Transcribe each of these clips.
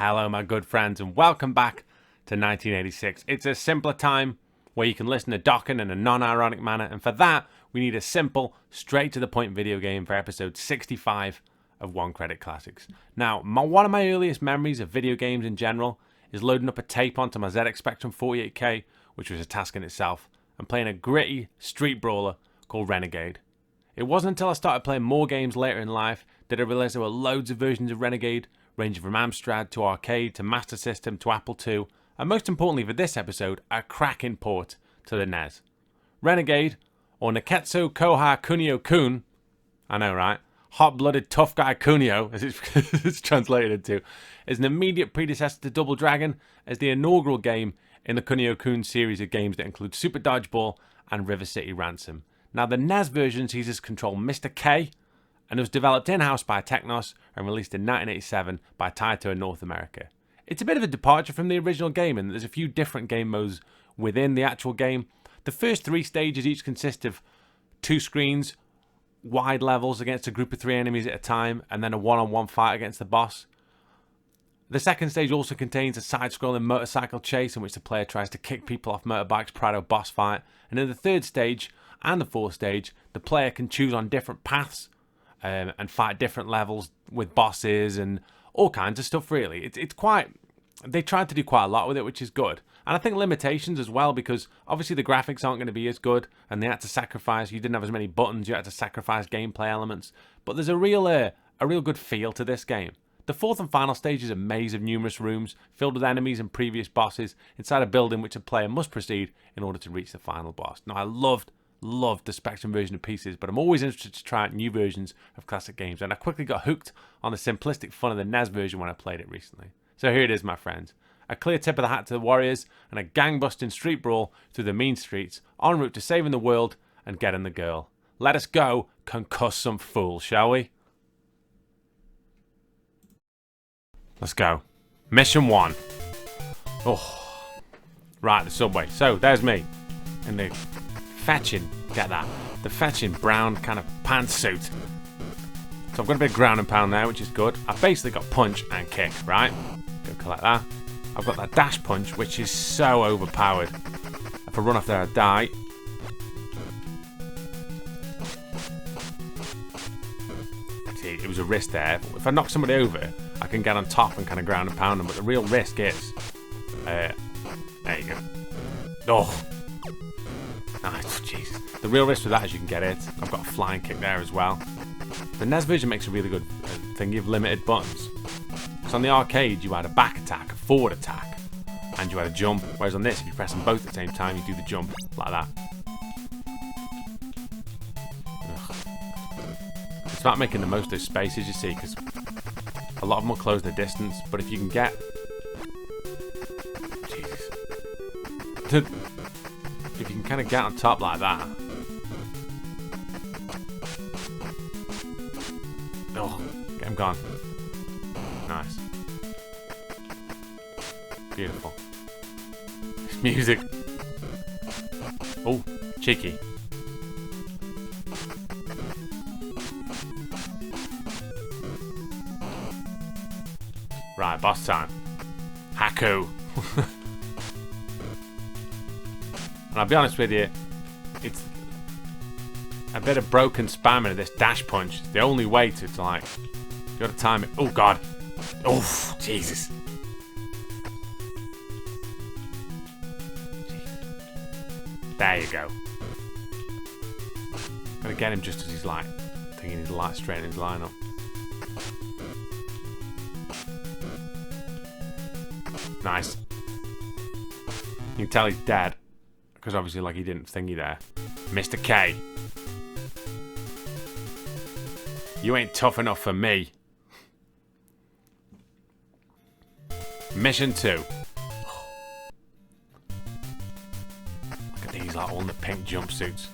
Hello, my good friends, and welcome back to 1986. It's a simpler time where you can listen to Dokken in a non-ironic manner, and for that, we need a simple, straight-to-the-point video game for episode 65 of One Credit Classics. Now, one of my earliest memories of video games in general is loading up a tape onto my ZX Spectrum 48K, which was a task in itself, and playing a gritty street brawler called Renegade. It wasn't until I started playing more games later in life that I realised there were loads of versions of Renegade, ranging from Amstrad to arcade to Master System to Apple II, and most importantly for this episode, a cracking port to the NES. Renegade, or Neketsu Koha Kunio-kun, I know right, hot-blooded tough guy Kunio, as it's translated into, is an immediate predecessor to Double Dragon as the inaugural game in the Kunio-kun series of games that include Super Dodgeball and River City Ransom. Now, the NES version sees us control Mr. K, and it was developed in-house by Technos and released in 1987 by Taito in North America. It's a bit of a departure from the original game, and there's a few different game modes within the actual game. The first 3 stages each consist of 2 screens, wide levels against a group of 3 enemies at a time, and then a one-on-one fight against the boss. The second stage also contains a side-scrolling motorcycle chase in which the player tries to kick people off motorbikes prior to a boss fight. And in the third stage and the fourth stage, the player can choose on different paths and fight different levels with bosses and all kinds of stuff, really. It's quite... They tried to do quite a lot with it, which is good. And I think limitations as well, because obviously the graphics aren't going to be as good, and they had to sacrifice... You didn't have as many buttons, you had to sacrifice gameplay elements. But there's a real good feel to this game. The fourth and final stage is a maze of numerous rooms, filled with enemies and previous bosses, inside a building which a player must proceed in order to reach the final boss. Now, I loved the Spectrum version of Pieces, but I'm always interested to try out new versions of classic games, and I quickly got hooked on the simplistic fun of the NES version when I played it recently. So here it is, my friends. A clear tip of the hat to the Warriors, and a gang-busting street brawl through the mean streets, en route to saving the world and getting the girl. Let us go concuss some fools, shall we? Let's go. Mission 1. Oh, right, the subway. So, there's me. In the fetching, get that, the fetching brown kind of pantsuit. So I've got a bit of ground and pound there, which is good. I've basically got punch and kick, right? Go collect that. I've got that dash punch, which is so overpowered. If I run off there, I die. See, it was a risk there. If I knock somebody over, I can get on top and kind of ground and pound them, but the real risk is... there you go. Oh! Nice, Jesus. The real risk with that is you can get it. I've got a flying kick there as well. The NES version makes a really good thing. You have limited buttons. So on the arcade, you had a back attack, a forward attack, and you had a jump. Whereas on this, if you press them both at the same time, you do the jump like that. Ugh. It's about making the most of those spaces, you see, because a lot of them will close the distance, but if you can get... Jesus. If you can kind of get on top like that... Oh, get him gone. Nice. Beautiful. Music. Oh, cheeky. Right, boss time. Haku. And I'll be honest with you, it's a bit of broken spamming of this dash punch. It's the only way to like, you gotta time it. Oh god. Oh, Jesus. There you go. Gotta get him just as he's like thinking he's light straight in his lineup. Nice. You can tell he's dead because obviously, like, he didn't thingy there. Mr. K. You ain't tough enough for me. Mission 2. Look at these, like, all in the pink jumpsuits.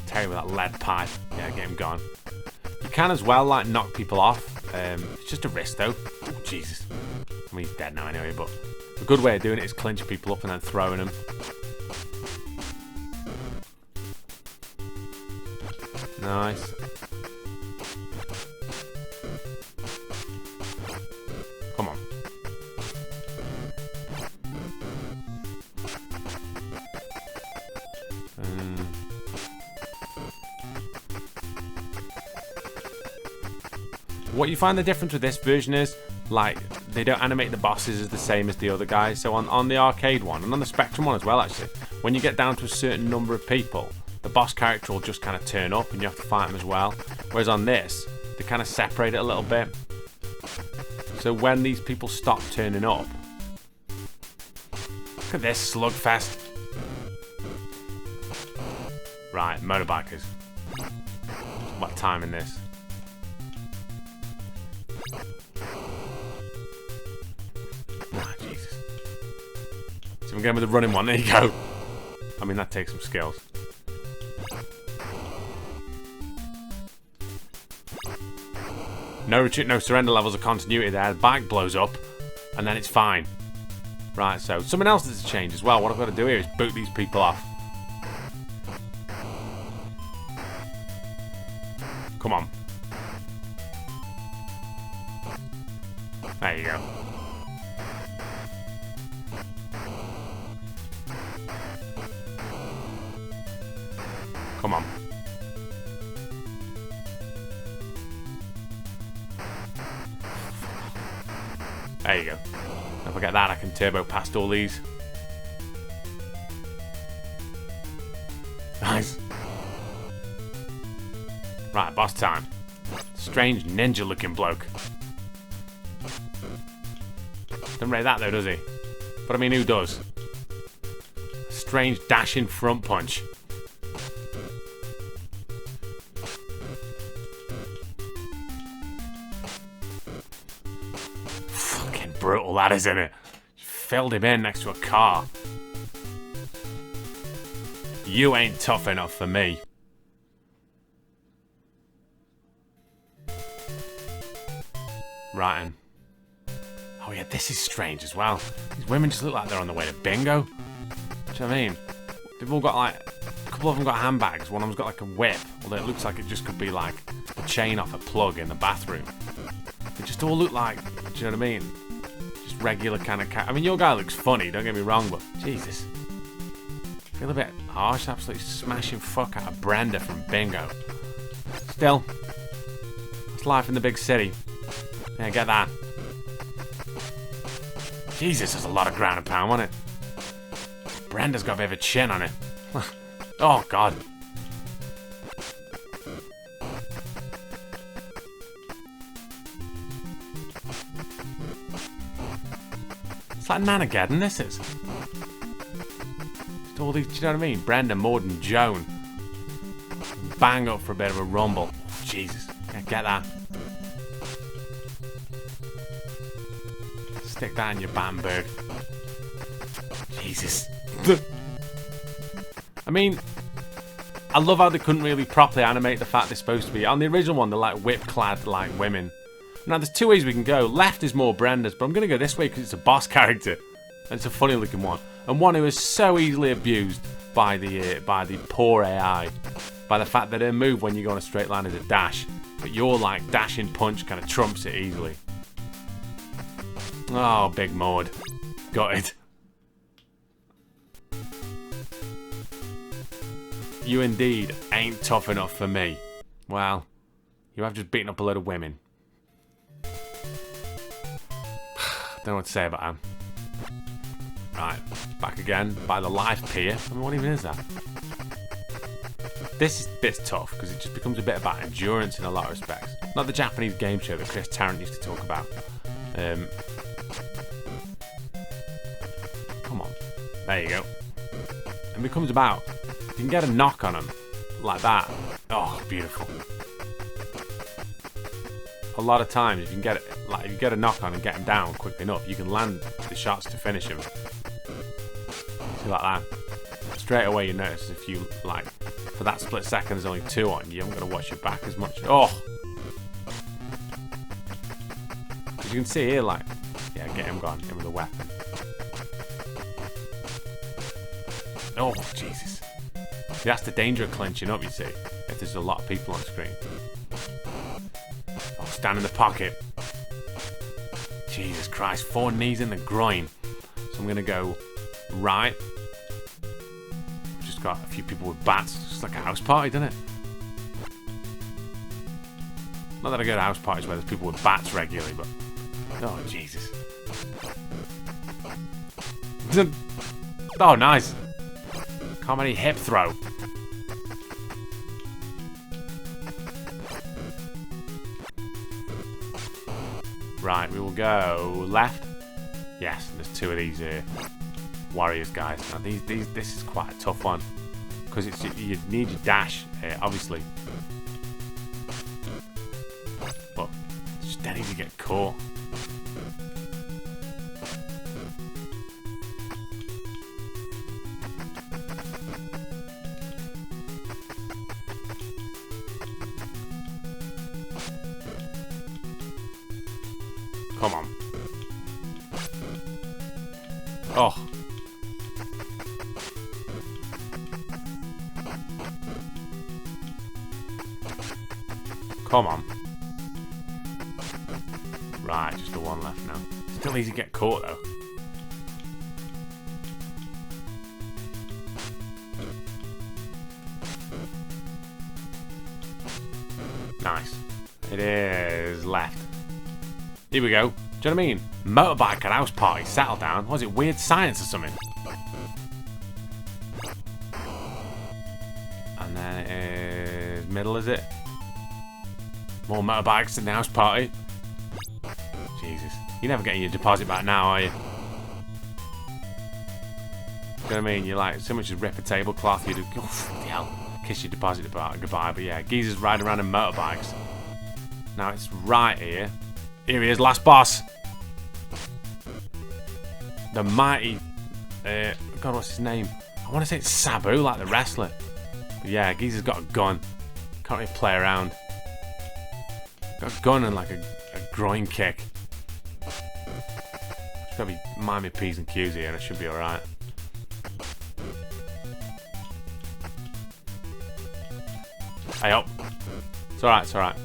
Terry with that lead pipe. Yeah, get him gone. You can as well, like, knock people off. It's just a risk, though. Oh, Jesus. I mean, he's dead now anyway, but a good way of doing it is clinching people up and then throwing them. Nice. Come on. What you find the difference with this version is, like, they don't animate the bosses as the same as the other guys. So on the arcade one, and on the Spectrum one as well, actually, when you get down to a certain number of people, the boss character will just kind of turn up and you have to fight them as well. Whereas on this, they kind of separate it a little bit. So when these people stop turning up, look at this slugfest. Right, motorbikers. What time in this? Ah, Jesus. So we're going with the running one. There you go. I mean, that takes some skills. No retreat, no surrender levels of continuity there. The bike blows up, and then it's fine. Right, so something else that's changed as well. What I've got to do here is boot these people off. Come on. There you go. Come on. There you go. If I get that, I can turbo past all these. Nice. Right, boss time. Strange ninja-looking bloke. Doesn't rate that though, does he? But I mean, who does? Strange dashing front punch. Fucking brutal that, isn't it? Filled him in next to a car. You ain't tough enough for me. Right, and oh yeah, this is strange as well. These women just look like they're on the way to bingo. Do you know what I mean? They've all got like, a couple of them got handbags, one of them's got like a whip, although it looks like it just could be like a chain off a plug in the bathroom. They just all look like, do you know what I mean? Just regular kind of I mean, your guy looks funny, don't get me wrong, but Jesus. I feel a bit harsh, absolutely smashing fuck out of Brenda from bingo. Still, it's life in the big city. Yeah, get that. Jesus, there's a lot of ground and pound, wasn't it? Brenda's got a bit of a chin on it. Oh, God. It's like Renegade, this is. Just all these, do you know what I mean? Brenda, Maud, and Joan. Bang up for a bit of a rumble. Jesus. Yeah, get that. Stick that in your Bamberg. Jesus. I mean, I love how they couldn't really properly animate the fact they're supposed to be. On the original one, they're like whip-clad like women. Now, there's two ways we can go. Left is more Brenda's, but I'm going to go this way because it's a boss character. And it's a funny-looking one. And one who is so easily abused by the poor AI. By the fact that her move when you go on a straight line is a dash. But your, like, dashing punch kind of trumps it easily. Oh, big Maud. Got it. You indeed ain't tough enough for me. Well, you have just beaten up a load of women. Don't know what to say about them. Right, back again by the life pier. I mean, what even is that? This bit's tough because it just becomes a bit about endurance in a lot of respects. Not the Japanese game show that Chris Tarrant used to talk about. Come on. There you go. And it becomes about, you can get a knock on them like that. Oh, beautiful. A lot of times, if you can get it, like if you get a knock on and get him down quick enough, you can land the shots to finish him. See, like that. Straight away, you notice if you like, for that split second, there's only two on. You haven't got to watch your back as much. Oh, as you can see here, like, yeah, get him gone, him with a weapon. Oh, Jesus. That's the danger of clenching up, you see, if there's a lot of people on screen. Oh, stand in the pocket. Jesus Christ, 4 knees in the groin. So I'm going to go right. Just got a few people with bats. It's just like a house party, doesn't it? Not that I go to house parties where there's people with bats regularly, but... Oh, Jesus. Oh, nice. Comedy hip throw. Right, we will go left. Yes, there's two of these warriors guys. Now, this is quite a tough one because it's you need your dash, obviously, but it's dead easy to get caught. Come on. Oh. Come on. Right, just the one left now. Still easy to get caught though. Nice. It is left. Here we go. Do you know what I mean? Motorbike at house party, settle down. Was it weird science or something? And then it is middle, is it? More motorbikes in the house party. Jesus. You're never getting your deposit back now, are you? Do you know what I mean? You're like, so much as rip a tablecloth, you do, oh, hell, kiss your deposit goodbye. But yeah, geezers riding around in motorbikes. Now it's right here. Here he is, last boss. The mighty... God, what's his name? I want to say it's Sabu, like the wrestler. But yeah, Geezer's got a gun. Can't really play around. Got a gun and like a groin kick. Just gotta be mind my P's and Q's here and I should be alright. Hey up. It's alright, it's alright.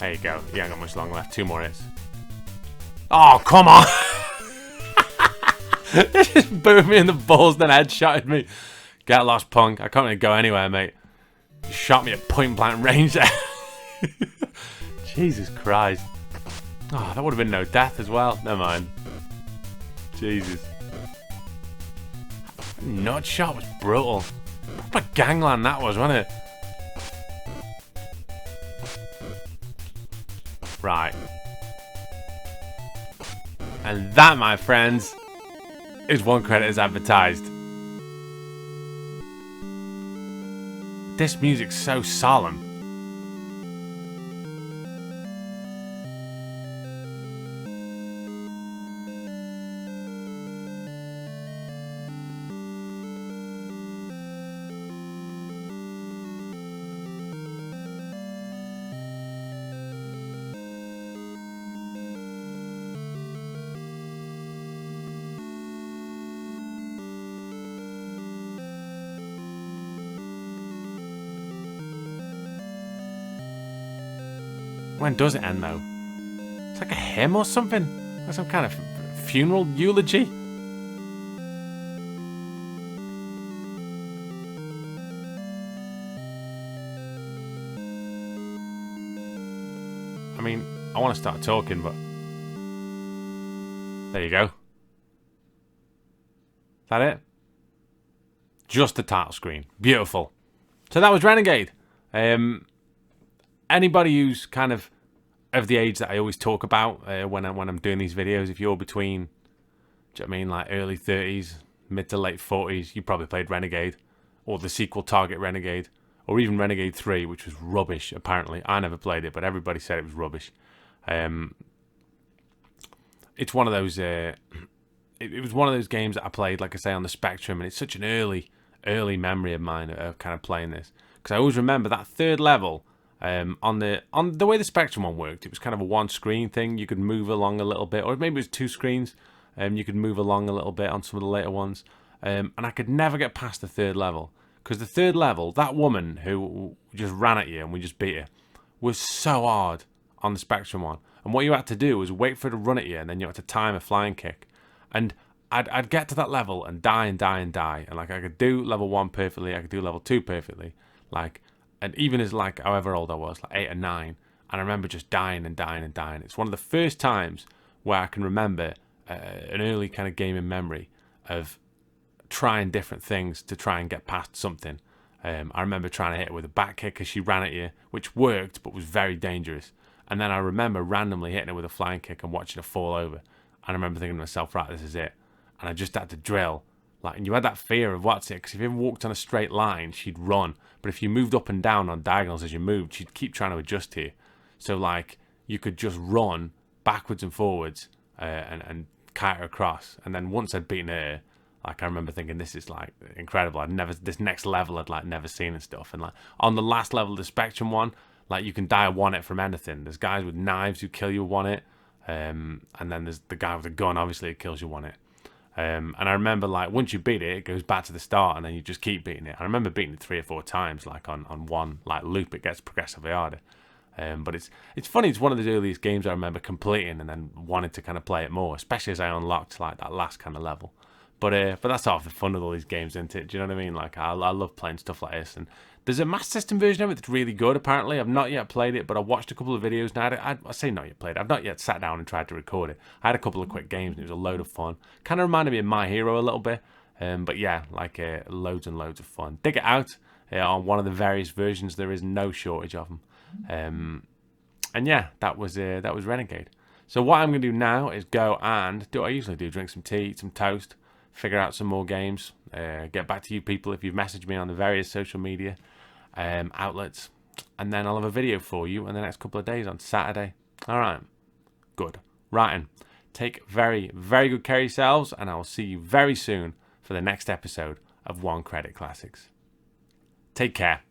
There you go. You ain't got much long left. Two more hits. Oh, come on! It just boomed me in the balls, then headshotted me. Get lost, punk. I can't really go anywhere, mate. You shot me at point blank range there. Jesus Christ. Oh, that would have been no death as well. Never mind. Jesus. Nut shot was brutal. Proper gangland that was, wasn't it? Right. And that, my friends, is one credit as advertised. This music's so solemn. When does it end though? It's like a hymn or something? Like some kind of funeral eulogy? I mean, I want to start talking, but... There you go. Is that it? Just the title screen. Beautiful. So that was Renegade. Anybody who's kind of the age that I always talk about when I'm doing these videos, if you're between, do you know what I mean, like early 30s, mid to late 40s, you probably played Renegade, or the sequel Target Renegade, or even Renegade 3, which was rubbish, apparently. I never played it, but everybody said it was rubbish. It's one of those, it was one of those games that I played, like I say, on the Spectrum, and it's such an early memory of mine of kind of playing this. Because I always remember that third level, on the way the Spectrum one worked, it was kind of a one screen thing. You could move along a little bit, or maybe it was two screens. You could move along a little bit on some of the later ones. And I could never get past the third level, because the third level, that woman who just ran at you and we just beat her, was so hard on the Spectrum one. And what you had to do was wait for her to run at you, and then you had to time a flying kick. And I'd get to that level and die and die and die. And like I could do level 1 perfectly, I could do level 2 perfectly. Like, and even as like however old I was, like 8 or 9, and I remember just dying and dying and dying. It's one of the first times where I can remember an early kind of gaming memory of trying different things to try and get past something. I remember trying to hit her with a back kick as she ran at you, which worked but was very dangerous. And then I remember randomly hitting her with a flying kick and watching her fall over. And I remember thinking to myself, right, this is it. And I just had to drill. Like, and you had that fear of what's it, because if you ever walked on a straight line, she'd run. But if you moved up and down on diagonals as you moved, she'd keep trying to adjust to you. So, like, you could just run backwards and forwards and kite her across. And then once I'd beaten her, like, I remember thinking, this is, like, incredible. This next level I'd, like, never seen and stuff. And, like, on the last level, the Spectrum one, like, you can die a one-hit from anything. There's guys with knives who kill you one-hit. And then there's the guy with a gun, obviously, it kills you one-hit. And I remember, like, once you beat it, it goes back to the start, and then you just keep beating it. I remember beating it 3 or 4 times, like, on one, like, loop. It gets progressively harder. But it's funny. It's one of the earliest games I remember completing and then wanting to kind of play it more, especially as I unlocked, like, that last kind of level. But that's sort of the fun of all these games, isn't it? Do you know what I mean? Like, I love playing stuff like this. And there's a Master System version of it that's really good, apparently. I've not yet played it, but I watched a couple of videos. Now, I say not yet played it. I've not yet sat down and tried to record it. I had a couple of quick games, and it was a load of fun. Kind of reminded me of My Hero a little bit. But yeah, like, loads and loads of fun. Dig it out on one of the various versions. There is no shortage of them. And yeah, that was Renegade. So what I'm going to do now is go and do what I usually do. Drink some tea, eat some toast, figure out some more games, get back to you people if you've messaged me on the various social media outlets, and then I'll have a video for you in the next couple of days on Saturday. All right, good. Right, take very, very good care of yourselves, and I will see you very soon for the next episode of One Credit Classics. Take care.